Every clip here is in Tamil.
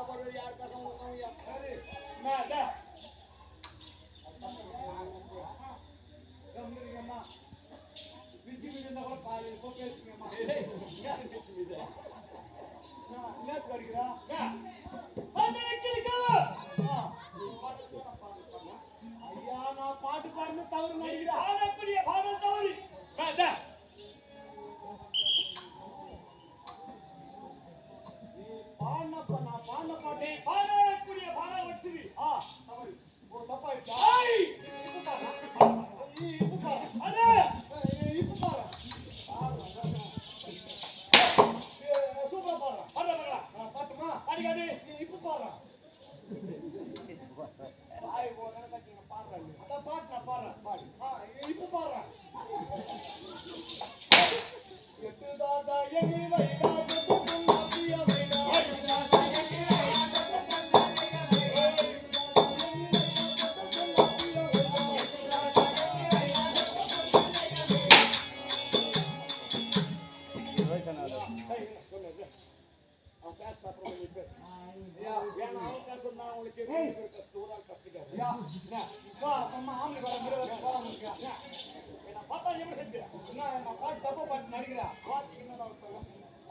வருவது யார் கசம் சரி என்ன கம்மிங்கம்மா பிஜி மீதுன்னா கூட பாதி இப்போ பேசுங்கம்மா என்ன படிக்கிறா ஐயா நான் பாட்டு பாடுறது தவறு நினைக்கிறேன் பாடக்கூடிய பாடல் தவறு பாடினப்ப நான் பாடின பாட்டு பாடக்கூடிய பாடம் வச்சுது தவறு ஒரு தப்பா இருக்கா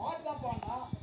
பாட்டு தான் பாடினா